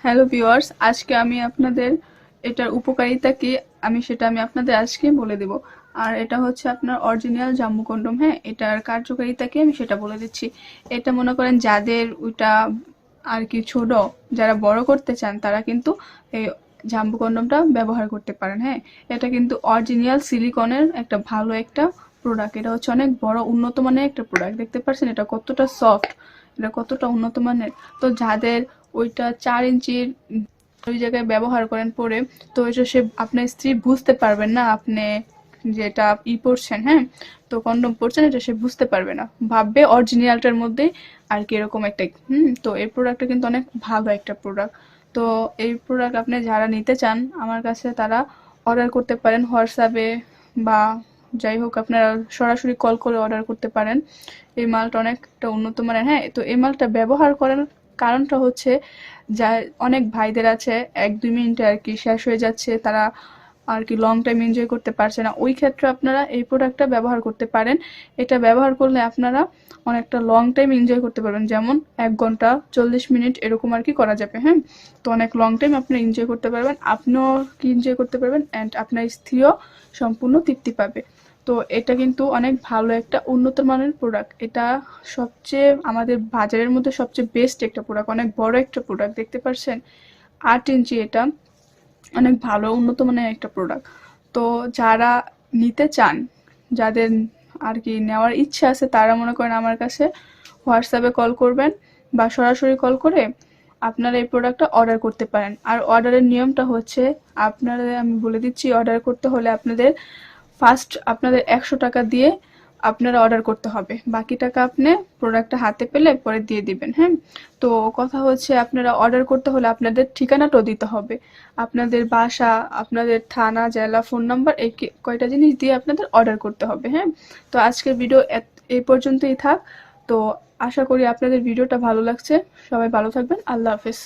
Hello viewers, আজকে আমি আপনাদের এটার উপকারিতা কি আমি আপনাদের আজকে বলে দেব। আর এটা হচ্ছে আপনার অরিজিনাল জাম্বু কন্ডম। হ্যাঁ, এটার কার্যকারিতা কি আমি সেটা বলে দিচ্ছি। এটা মনে করেন যাদের ওইটা আর কি ছোট, যারা বড় করতে চান তারা কিন্তু এই জাম্বু কন্ডমটা ব্যবহার করতে পারেন। হ্যাঁ, এটা কিন্তু অরিজিনাল সিলিকনের একটা ভালো একটা প্রোডাক্ট। এটা হচ্ছে অনেক বড় উন্নত মানের একটা প্রোডাক্ট। দেখতে পাচ্ছেন এটা কতটা সফট, এটা কতটা উন্নত মানের। তো যাদের ওইটা 4 ইঞ্চির ওই জায়গায় ব্যবহার করেন পরে, তো এটা সে আপনার স্ত্রী বুঝতে পারবেন না আপনি যেটা পরছেন। হ্যাঁ, তো কন্ডম পরছেন এটা সে বুঝতে পারবে না, ভাববে অরিজিনালটার মধ্যে আর কি এরকম একটা। তো এই প্রোডাক্টটা কিন্তু অনেক ভালো একটা প্রোডাক্ট। তো এই প্রোডাক্ট আপনি যারা নিতে চান আমার কাছে তারা অর্ডার করতে পারেন হোয়াটসঅ্যাপে, বা যাই হোক আপনারা সরাসরি কল করে অর্ডার করতে পারেন। এই মালটা অনেকটা উন্নত মানের। হ্যাঁ, তো এই মালটা ব্যবহার করার কারণটা হচ্ছে যা অনেক ভাইদের আছে 1-2 মিনিটে আর কি শেষ হয়ে যাচ্ছে, তারা আর কি লং টাইম এনজয় করতে পারছে না। ওই ক্ষেত্রে আপনারা এই প্রোডাক্টটা ব্যবহার করতে পারেন। এটা ব্যবহার করলে আপনারা অনেকটা লং টাইম এনজয় করতে পারবেন, যেমন 1 ঘন্টা 40 মিনিট এরকম আর কি করা যাবে। হ্যাঁ, তো অনেক লং টাইম আপনি এনজয় করতে পারবেন, আপনিও কি এনজয় করতে পারবেন, অ্যান্ড আপনার স্ত্রীও সম্পূর্ণ তৃপ্তি পাবে। তো এটা কিন্তু অনেক ভালো একটা উন্নত মানের প্রোডাক্ট। এটা সবচেয়ে আমাদের বাজারের মধ্যে সবচেয়ে বেস্ট একটা প্রোডাক্ট, অনেক বড় একটা প্রোডাক্ট। দেখতে পাচ্ছেন 8 ইঞ্চি, এটা অনেক ভালো উন্নত মানের একটা প্রোডাক্ট। তো যারা নিতে চান, যাদের আর কি নেওয়ার ইচ্ছা আছে, তারা মনে করেন আমার কাছে হোয়াটসঅ্যাপে কল করবেন বা সরাসরি কল করে আপনারা এই প্রোডাক্টটা অর্ডার করতে পারেন। আর অর্ডারের নিয়মটা হচ্ছে, আপনারা আমি বলে দিচ্ছি, অর্ডার করতে হলে আপনাদের ফার্স্ট আপনাদের 100 টাকা দিয়ে আপনারা অর্ডার করতে হবে, বাকি টাকা আপনি প্রোডাক্টটা হাতে পেলে পরে দিয়ে দিবেন। হ্যাঁ, তো কথা হচ্ছে আপনারা অর্ডার করতে হলে আপনাদের ঠিকানাটাও দিতে হবে, আপনাদের বাসা, আপনাদের থানা, জেলা, ফোন নাম্বার, এই কয়টা জিনিস দিয়ে আপনাদের অর্ডার করতে হবে। হ্যাঁ, তো আজকের ভিডিও এই পর্যন্তই থাক। তো আশা করি আপনাদের ভিডিওটা ভালো লাগছে। সবাই ভালো থাকবেন। আল্লাহ হাফেজ।